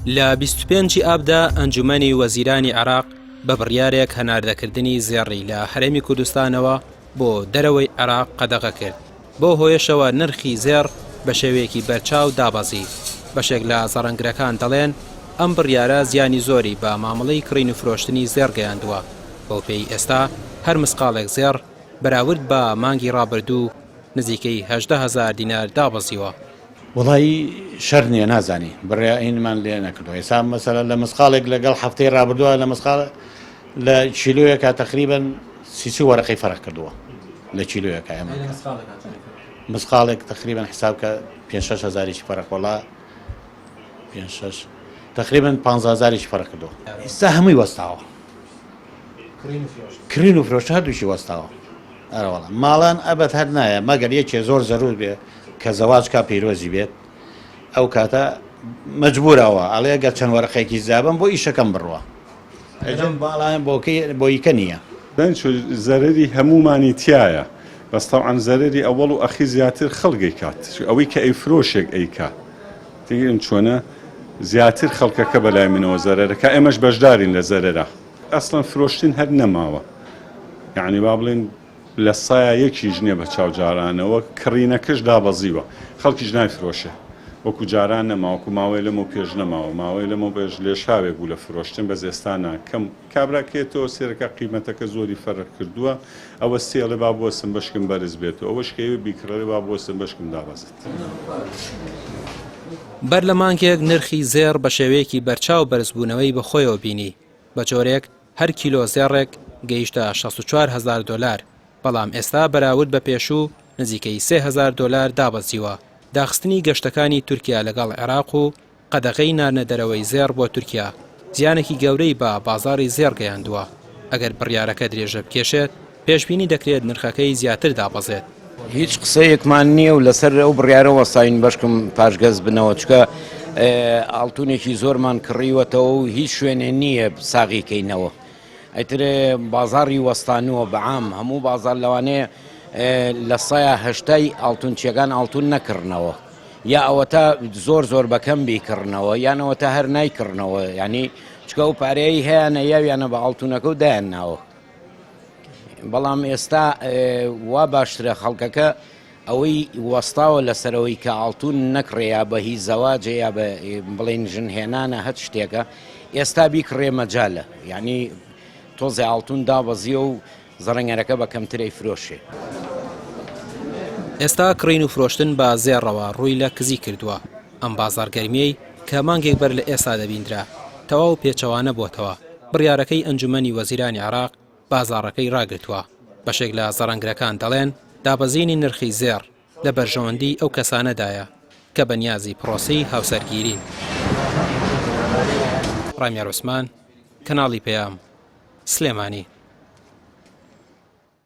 لە 25 ئابدا ئەنجومەنی وەزیرانی عێراق بە بڕیارێک هەناردەکردنی زێڕی لە هەرێمی کوردستانەوە بۆ دەرەوەی عێراق قەدەغە کرد. بۆ هۆیشەوە نرخی زێڕ بە شێوەیەکی بەرچاو دابەزی. بەشێک لە زەڕەنگرەکان دەڵێن ئەم بڕیارە زیانی زۆری بە مامەڵەی کڕین و فرۆشتنی زێڕ گەیاندووە. بەو پێی ئێستا هەر مسقالێک زێڕ بەراورد بە مانگی ڕابردوو نزیکەی 18,000 دینار دابەزیوە. وڵی شەر نییە نازانی بڕیاینمان لێ نەکردەوە. ئێستا مەسەلە لە مسقالێک لەگەڵ هەفتەی ڕابردووە لە مسقال لە چیلۆیەکە تقریبا 30 وەرەقەی فەرق کردووە لە چیلۆیەکە ئێمە مسقالێک تقریبا حسابکە 5,000 فەرق وڵا 5 تقریبا 15,000 فەرق کردەوە. ئێستا هەمووی وەستاوە کرین و فرۆشت هەردووشی وەستاوە. ئەرەوەڵام ماڵان ئەبەت هەر نایە مەگەر یەکێ زۆر زەرور بێ کە زەواج کا پیرۆزی بێت ئەو کاتە مەجبورەوە ئەڵێ ئەگەر چەند وەرەقێکی زیابم بۆ ئیشەکەم بڕوە ئەجەم باڵیان بۆیکە نییە. زەرری هەمومانی تایە بەستەوعان زەرری ئەوەڵ و ئەخی زیاتر خەڵگەی کات ئەوەی کە ئەی فرۆشێک ئەیکا تێگەن چۆنە زیاتر خەڵکەکە بەلای منەوە زەرەرەکە ئێمەش بەشدارین لە زەرەرە. ئەسڵەن فرۆشتن هەر نەماوە یعنی با بڵێن لە سایە یەکیش نییە بە چاوجارانەوە کڕینەکەش دابەزیوە خەڵکیش نایفرۆشێ وەکو جاران نەماوەکو ماوەی لەمە پێش نەماوە ماوەی لەمە بێژ لێشاوێک بوو لە فرۆشتن بە زێستانە کەم کابراکێتەوە سێرەکە قیمەتەکە زۆری فەرق کردووە ئەوە سێڵێ با بۆسم بەشکم بەرز بێتەوە ئەوەش کەوێ بیکڕێ با بۆسم بەشکم دابەزێت. بەر لە مانگێک نرخی زێڕ بە شێوەیەکی بەرچاو بەرزبوونەوەی بەخۆیەوە بینی. بە جۆرێک هەر کیلۆ زێڕێک گەیشتە 64,000 دلار بەڵام ئێستا بەراورد بە پێشوو نزیکەی 3,000 دلار دابەزیوە. داخستنی گەشتەکانی تورکیا لەگەڵ عێراق و قەدەغەی نانە دەرەوەی زێڕ بۆ تورکیا زیانێکی گەورەی بە بازاڕی زێڕ گەیاندووە. ئەگەر بڕیارەکە درێژە بکێشێت پێشبینی دەکرێت نرخەکەی زیاتر دابەزێت. هیچ قسەیەکمان نییە و لەسەر ئەو بڕیارەوە ساین بەشکم پاشگەز بنەوە چکە ئاڵتونێکی زۆرمان کڕیوەتەوە و هیچ شوێنێ نییە ساغیکەینەوە. ئەیترێ بازاڕی وەستانووە بەعام هەموو بازار لەوانەیە لە سایە هەشتای ئاڵتونچیەکان ئاڵتون نەکردنەوە یا ئەوەتە زۆر بەکەم بیکردنەوە یانەوەتە هەر نایکردنەوە ینی چکە و پارەیە هەیەە یاویانە بە ئاڵتونەکە و دایان ناوە. بەڵام ئێستا وا باشترە خەڵکەکە ئەوەی وەستاوە لەسەرەوەی کە ئاڵتون نەکڕێیا بە هی زەواجە یا بە بڵێن ژنهێنانە هەت شتێکە ئێستا بیکڕێ مەجالە ینی تۆزێ ئاڵتون دابەزیە و زەڕەنگەرەکە بە کەمترەی فرۆشێ. ئێستا کڕین و فرۆشتن بە زێڕەوە ڕووی لە کزی کردووە. ئەم بازارگەرمیەی کە مانگێک بەر لە ئێستا دەبیندرا تەواو پێچەوانە بۆتەوە. بڕیارەکەی ئەنجومەنی وەزیرانی عێراق بازاڕەکەی ڕاگرتووە. بەشێک لە زەڕەنگرەکان دەڵێن دابەزینی نرخی زێڕ لە بەرژەوەندی ئەو کەسانەدایە کە بەنیازی پرۆسی هاوسەرگیرین. ڕامیار عوسمان، کەناڵی پەیام، سلێمانی.